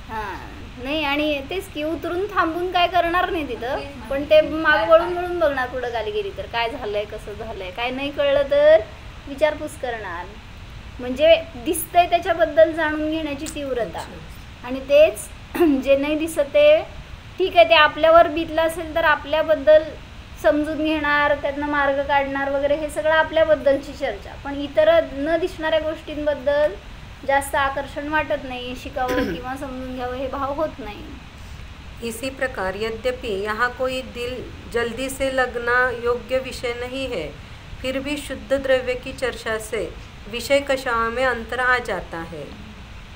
हां नाही, आणि तेच की उतरून थांबून काय करणार नाही तिथं, पण ते माग वळून वळून बघणार पुढं गाडी गेली तर काय झालंय कसं झालंय. काय नाही कळलं तर विचारपूस करणार. म्हणजे दिसतंय त्याच्याबद्दल जाणून घेण्याची तीव्रता. आणि तेच जे नाही दिसत ते ठीक आहे, ते आपल्यावर बीतलं असेल तर आपल्याबद्दल समजून घेणार, त्यातनं मार्ग काढणार वगैरे, हे सगळं आपल्याबद्दलची चर्चा. पण इतर न दिसणाऱ्या गोष्टींबद्दल जास्त आकर्षण वाटत नाही, शिकावं किंवा समजून घ्यावं हे भाव होत नाही. इसी प्रकार यद्यपि यहाँ कोई दिल जल्दी से लगना योग्य विषय नहीं है, फिर भी शुद्ध द्रव्य की चर्चा से विषय कषायों में अंतर आ जाता है।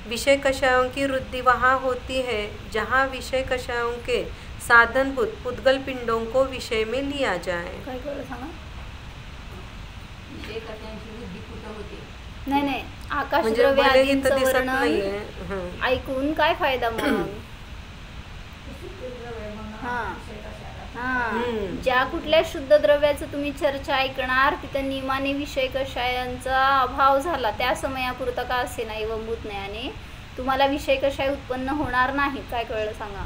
विषय कषायों की वृद्धि वहाँ होती है जहाँ विषय कषायों के साधनभूत पुद्गल पिंडों को विषय में लिया जाए। काय कळलं सांगा? विषय कशांची वृद्धी कुठं होते? नाही नाही, आकाश म्हणजे द्रव्य भले इथं आदींचं दिसत वर्णन नाहीये. हं. ऐकून काय फायदा मग? हा हा, हम्म. ज्या कुठल्या शुद्ध द्रव्याचं तुम्ही चर्चा ऐकणार तिथं नियमाने विषय कषायांचा अभाव झाला, त्या समयापुरता का असे नाही व ज्ञाने तुम्हाला विषय कषाय उत्पन्न होणार नाही. काय कळलं सांगा?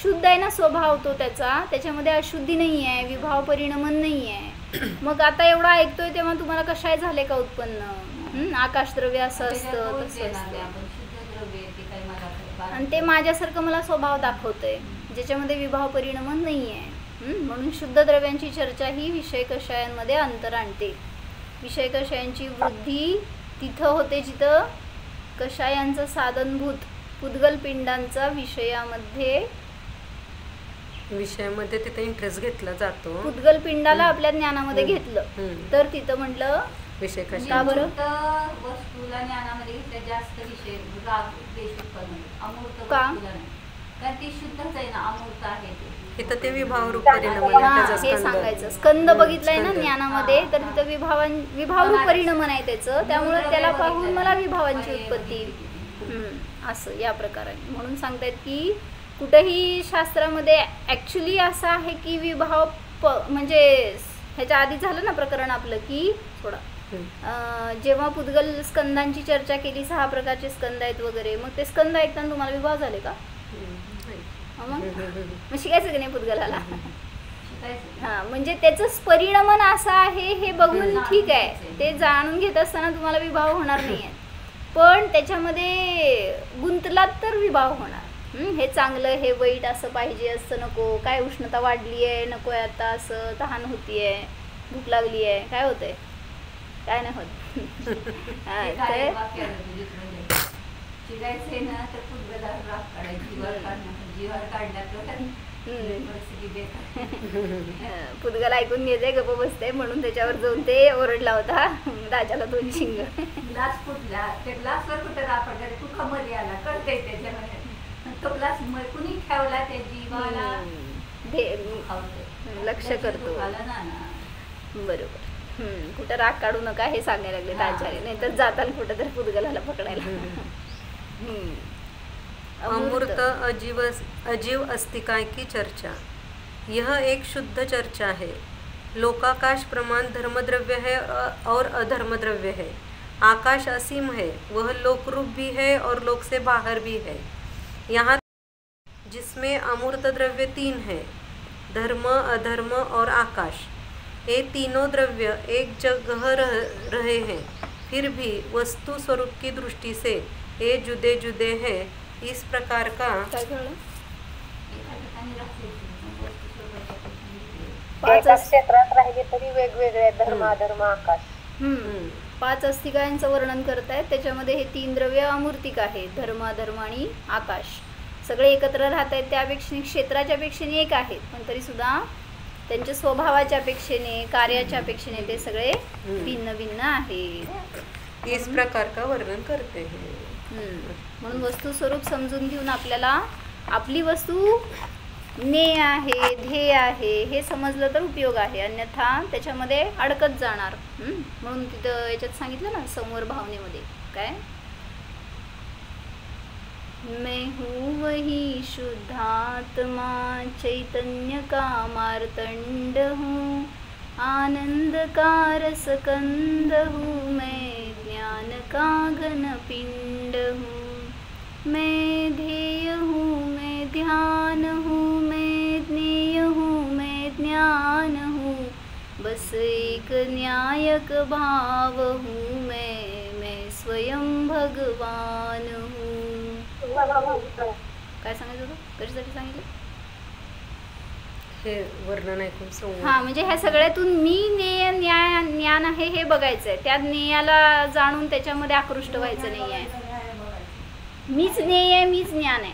शुद्ध आहे ना स्वभाव तो त्याच्यामध्ये अशुद्धी नाही आहे, विभाव परिणमन नाही आहे. मग आता एवढा ऐकतोय तेव्हा तुम्हाला कषाय झाले का उत्पन्न? आकाश द्रव्य असं असतं तसं असतं, आणि ते माझ्यासारखं मला स्वभाव दाखवतंय ज्याच्यामध्ये विभाव परिणमन नाही आहे. म्हणून शुद्ध द्रव्यांची चर्चा ही विषय कषायांमध्ये अंतर आणते. विषय कषायांची वृद्धी तिथं होते जिथं कषायांचं साधनभूत पुद्गल पिंडांचा विषयामध्ये तिथे इंटरेस्ट घेतला जातो. पुद्गल पिंडाला आपल्या ज्ञानामध्ये घेतलं तर तिथं म्हटलं विषय म्हणजे कशा बरं? अमूर्त वस्तूला ज्ञानामध्ये घेतल्या जास्त विषय राग द्वेष उत्पन्न होतो. अमूर्त का? वस्तूला नाही, कारण ती शुद्धच आहे ना, अमूर्त आहे ते. इथं ते विभाव रूप परिणाम हा, त्याचा हे स्कंद. सांगायचं. स्कंद बघितलाय ना स्कंद. ज्ञानामध्ये, तर तिथं विभाव रूप परिणमन आहे त्याचं, त्यामुळे त्याला पाहून मला विभावांची उत्पत्ती असं या प्रकाराने. म्हणून सांगतायत की कुठेही शास्त्रामध्ये ॲक्च्युली असं आहे की विभाव म्हणजे ह्याच्या आधी झालं ना प्रकरण आपलं की जेव्हा पुद्गल स्कंदांची चर्चा केली, 6 प्रकारचे स्कंद आहेत वगैरे, मग ते स्कंद ऐकताना तुम्हाला विभाव झाले का? मग शिकायचं की नाही पुद्गलाला? हा, म्हणजे त्याचं परिणमन असं आहे हे बघून ठीक आहे, ते जाणून घेत असताना तुम्हाला विभाव होणार नाही आहे, पण त्याच्यामध्ये गुंतलात तर विभाव होणार. हे चांगलं, हे वाईट, असं पाहिजे, असं नको, काय उष्णता वाढली आहे, नको आहे आता, असं तहान होतीये, भूक लागली आहे, काय होतंय, काय नाही होत. शिकायचंय ना तर पुद्गलाला राग काढायची, जीवावर काढण्यात पुद्गल ऐकून घेते, गप्प बसते, म्हणून त्याच्यावर जाऊन ते ओरडला होता, राजाला 2 शिंग. ग्लास फुटला, त्या ग्लासवर कुठं राग पडला, तू खमरी आला, कळतंय त्याच्यामध्ये. तो ग्लास कुणी ठेवला, त्या जीवाला लक्ष करतो. बरोबर. कुठं राग काढू नका हे सांगायला लागले आचार्य, नाही तर जाताना कुठं तर पुद्गलाला पकडायला. अमूर्त अजीव अस्तिकाय की चर्चा, यह एक शुद्ध चर्चा है. लोकाकाश प्रमाण धर्मद्रव्य है और अधर्मद्रव्य है. आकाश असीम है, वह लोकरूप भी है और लोक से बाहर भी है. यहाँ जिसमें अमूर्त द्रव्य 3 है, धर्म, अधर्म और आकाश. ये तीनों द्रव्य एक जगह रहे हैं, फिर भी वस्तु स्वरूप की दृष्टि से ये जुदे जुदे हैं. इस प्रकार का एका क्षेत्रात राहिले तरी वेगवेगळे धर्म, अधर्म, आकाश. 5 अस्तिकायांचं वर्णन करतायत. त्याच्यामध्ये हे 3 द्रव्य अमूर्तिक आहेत, धर्म, अधर्म आणि आकाश. सगळे एकत्र राहत आहेत, त्यापेक्षा क्षेत्राच्या पेक्षेने एक आहेत, पण तरी सुद्धा त्यांच्या स्वभावाच्या अपेक्षेने, कार्याच्या अपेक्षेने ते सगळे भिन्न भिन्न आहेत. इस प्रकार का वर्णन करते हैं. म्हणून वस्तू स्वरूप समजून घेऊन आपल्याला आपली वस्तू ज्ञेय आहे, ध्येय आहे हे समजलं तर उपयोग आहे, अन्यथा त्याच्यामध्ये अडकत जाणार. म्हणून तिथं याच्यात सांगितलं ना समोर भावनेमध्ये काय, मैं हूँ वही शुद्धात्मा चैतन्य का मार्तंड हूँ, आनंद का रसकंद हूँ, मैं ज्ञान का घन पिंड हूँ, मैं ध्येय हूँ, मैं ध्यान हूँ, मैं ज्ञेय हूँ, मैं ज्ञान हूँ, बस एक न्यायक भाव हूँ, मैं स्वयं भगवान हूँ. काय सांगायचं होतं, कशासाठी सांगितलं? हे वर्णन ऐकून संवाद. हा, म्हणजे ह्या सगळ्यातून मी ज्ञेय ज्ञान आहे हे बघायचं आहे. त्या ज्ञेयाला जाणून त्याच्यामध्ये आकृष्ट व्हायचं नाही आहे. मीच ज्ञेय आहे, मीच ज्ञान आहे.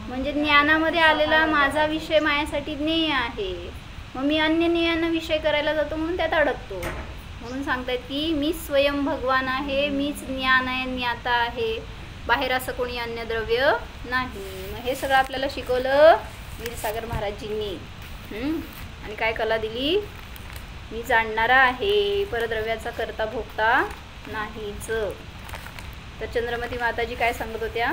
म्हणजे ज्ञानामध्ये आलेला माझा विषय माझ्यासाठी ज्ञेय आहे. मग मी अन्य ज्ञेयांना विषय करायला जातो म्हणून त्यात अडकतो. म्हणून सांगतायत की मी स्वयं भगवान आहे, मीच ज्ञान आहे, ज्ञाता आहे, बाहेर असं कोणी अन्य द्रव्य नाही. मग हे सगळं आपल्याला शिकवलं वीरसागर महाराजजींनी. आणि काय कला दिली? मी जाणणारा आहे, परद्रव्याचा करता भोगता नाहीच. तर चंद्रमती माताजी काय सांगत होत्या?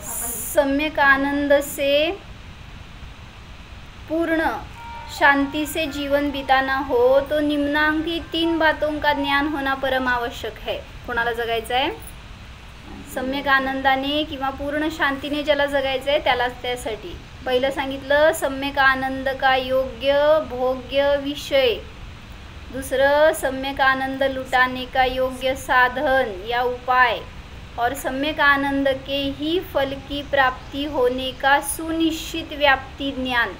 सम्यक आनंद से पूर्ण शांति से जीवन बिताना हो तो निम्नांकी 3 बातों का ज्ञान होना परम आवश्यक है. कोणाला जगायचं आहे? सम्यक आनंदाने किंवा पूर्ण शांतीने ज्याला जगायचं आहे त्यालाच. त्यासाठी पहिलं सांगितलं सम्यक आनंद का योग्य भोग्य विषय. दूसरं सम्यक आनंद लुटाने का योग्य साधन या उपाय. और सम्यक आनंद के ही फल की प्राप्ति होने का सुनिश्चित व्याप्ती ज्ञान.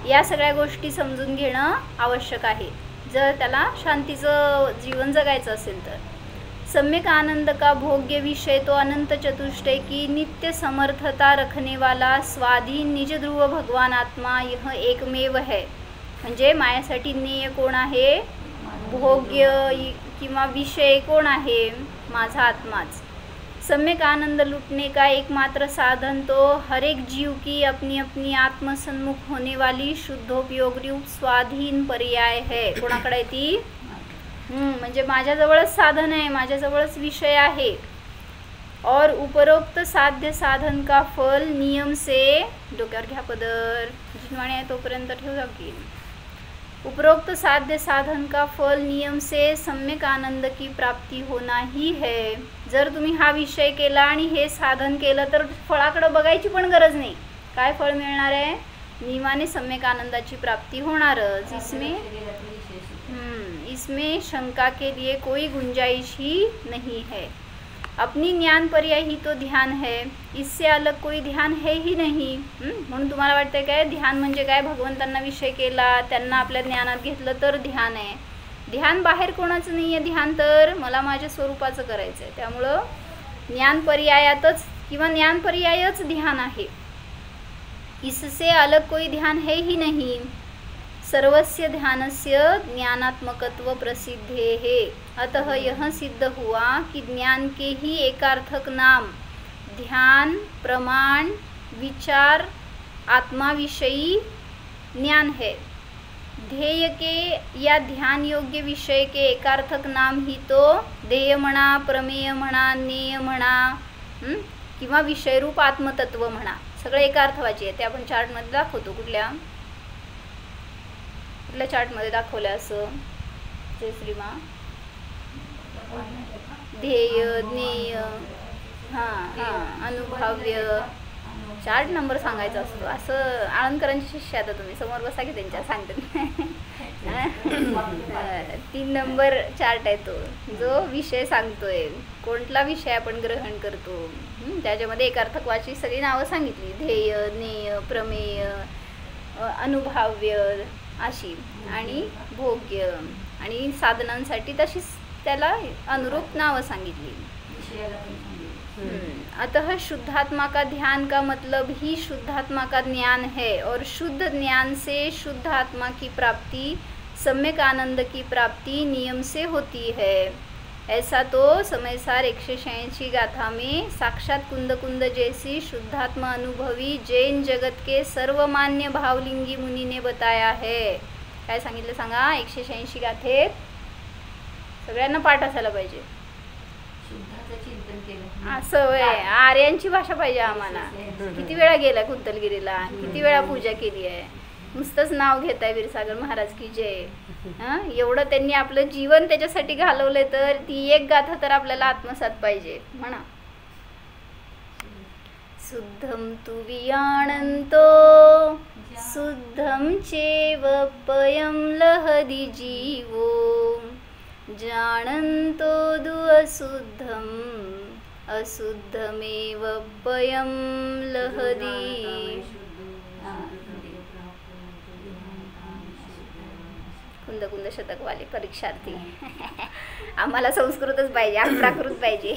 या सगळ्या गोष्टी समजून घेणं आवश्यक आहे जर त्याला शांतीचं जीवन जगायचं असेल तर. सम्यक आनंद का भोग्य विषय तो अनंत चतुष्टय की नित्य समर्थता रखने वाला स्वाधीन निज ध्रुव भगवान आत्मा यह एकमेव है. म्हणजे मायासाठी ज्ञेय कोण आहे? भोग्य किंवा विषय कोण आहे? माझा आत्माच. सम्यक आनंद लूटने का एकमात्र साधन तो हर एक जीव की अपनी अपनी आत्मसन्मुख होने वाली शुद्धोपयोग रूप स्वाधीन पर्याय है. कोणाकडे आहे ती? म्हणजे माझ्याजवळच साधन आहे, माझ्याजवळच विषय आहे. और उपरोक्त साध्य साधन का फल नियम से, डोक्यावर घ्या पदर, जिनवाणी आहे तोपर्यंत ठेवू की. उपरोक्त साध्य साधन का फल नियम से सम्यक आनंद की प्राप्ति होना ही है. जर तुम्ही हा विषय केला आणि हे साधन केलं तर फळाकडे बघायची पण गरज नाही. काय फळ मिळणार आहे? नियमाने सम्यक आनंदाची प्राप्ति होणारच. इसमें शंका के लिए कोई गुंजाइश ही नहीं है. अपनी ज्ञान पर्याय ही तो ध्यान है, इससे अलग कोई ध्यान है ही नहीं. म्हणून तुम्हाला वाटतंय काय ध्यान म्हणजे काय? भगवंतांना विषय केला, त्यांना आपल्या ज्ञानात घेतलं तर ध्यान आहे. ध्यान बाहेर कोणाचं नाही आहे. ध्यान तर मला माझ्या स्वरूपाचं करायचं आहे. त्यामुळं ज्ञान पर्यायातच किंवा ज्ञान पर्यायच ध्यान आहे. इससे अलग कोई ध्यान है ही नहीं. सर्वस्य ध्यानस्य ज्ञानात्मकत्व प्रसिद्धे है. अतः यह सिद्ध हुआ कि ज्ञान के ही एकार्थक नाम ध्यान, प्रमाण, विचार, आत्मा विषयी ज्ञान है. ध्येय के या ध्यान योग्य विषय के एकार्थक नाम ही तो ध्येय म्हणा, प्रमेय म्हणा, ज्ञेय म्हणा किंवा विषयरूप आत्मतत्व म्हणा. सगळे एकार्थवाची आहे. ते आपण चार्टमध्ये दाखवतो. कुठल्या चार्टमध्ये दाखवलं असं जयश्रीमा? ध्येय, ज्ञेय, अनुभव्य. चार्ट नंबर सांगायचा असतो. असं आळंदकरांची शिष्य आता तुम्ही समोर बसा की त्यांच्या सांगतात. 3 नंबर चार्ट आहे तो, जो विषय सांगतोय कोणता विषय आपण ग्रहण करतो. त्याच्यामध्ये एकार्थकवाची सगळी नावं सांगितली. ध्येय, ज्ञेय, प्रमेय, अनुभव्य अशी आणि भोग्य आणि साधनांसाठी तशीच त्याला अनुरूप नावं सांगितली. अतः शुद्धात्मा का ध्यान का मतलब ही शुद्धात्मा का ज्ञान है और शुद्ध ज्ञान से शुद्ध आत्मा की प्राप्ति, सम्यक आनंद की प्राप्ति नियम से होती है. ऐसा तो समयसार 186 गाथा में साक्षात कुंद कुंद जैसी शुद्धात्मा अनुभवी जैन जगत के सर्वमान्य भावलिंगी मुनी ने बताया है. काय सांगितलं सांगा? 186 गाथेत सगळ्यांना पाठ असायला पाहिजे. असं वय आर्यांची भाषा पाहिजे आम्हाला. किती वेळा गेला कुंतलगिरीला, किती वेळा पूजा केली आहे. नुसतंच नाव घेत आहे वीरसागर महाराज की जय. एवढं त्यांनी आपलं जीवन त्याच्यासाठी घालवलंय तर ती एक गाथा तर आपल्याला आत्मसात पाहिजे म्हणा. शुद्धम तु वियाणंतो शुद्धम चेव पयम लहदी जीवो जानंतो दुअशुद्धम अशुद्धमेव पयं लहरी. कुंद कुंद शतकवाले परीक्षार्थी. आम्हाला संस्कृतच पाहिजे, प्राकृत पाहिजे.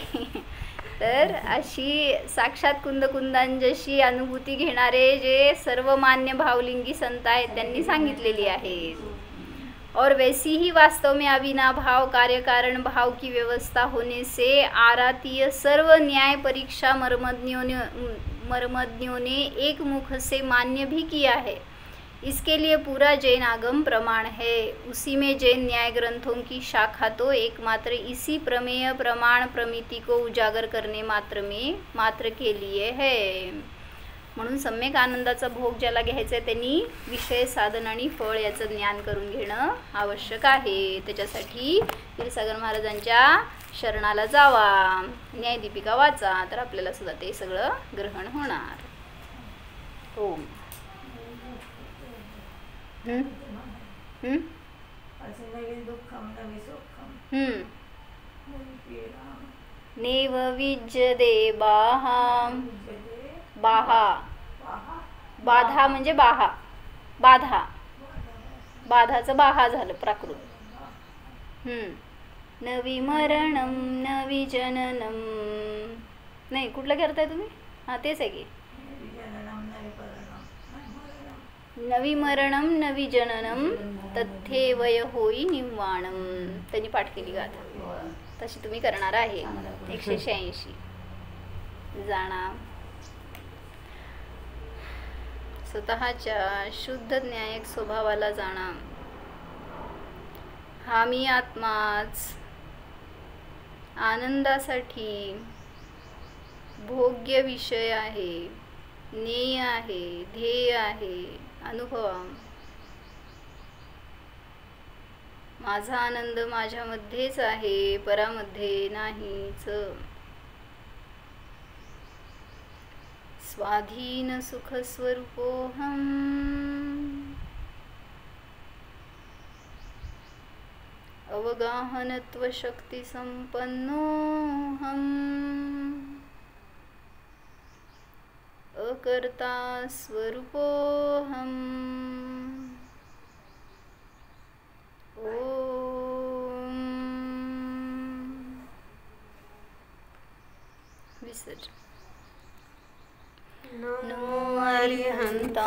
तर अशी साक्षात कुंदकुंदांजशी अनुभूती घेणारे जे सर्वमान्य भावलिंगी संत आहेत त्यांनी सांगितलेली आहे. और वैसी ही वास्तव में अविनाभाव कार्य कारण भाव की व्यवस्था होने से आरातीय सर्व न्याय परीक्षा मर्मज्ञों ने एक मुख से मान्य भी किया है. इसके लिए पूरा जैन आगम प्रमाण है. उसी में जैन न्याय ग्रंथों की शाखा तो एकमात्र इसी प्रमेय प्रमाण प्रमिति को उजागर करने मात्र के लिए है. म्हणून सम्यक आनंदाचा भोग ज्याला घ्यायचा आहे त्यांनी विषय साधन आणि फळ याचं ज्ञान करून घेणं आवश्यक आहे. त्याच्यासाठी क्षीरसागर महाराजांच्या शरणाला जावा, न्यायदीपिका वाचा, तर आपल्याला सुद्धा ते सगळं ग्रहण होणार. ओम. नेव विज्यते बाधा म्हणजे बाधा, बाधाचं बाहा झालं प्राकृत. नवी मरणम नवी जननम, नाही कुठलं करताय तुम्ही? हां तेच आहे की नवी मरणम नवी जननम तथ्ये वय होई निवाणम. त्यांनी पाठ केली गाथा, तशी तुम्ही करणार आहे. 186 जाणा. स्वतःच्या शुद्ध न्यायिक स्वभावाला जाणा. हा मी आत्माच आनंदासाठी भोग्य विषय आहे, ज्ञेय आहे, ध्येय आहे, अनुभव. माझा आनंद माझ्यामध्येच आहे, परामध्ये नाहीच. स्वाधीन सुख स्वरूपोहम अवगाहनत्व शक्ती संपन्नोहम अकर्ता स्वरूपोहम. ओम. विसर्जन. नमो अरिहंता.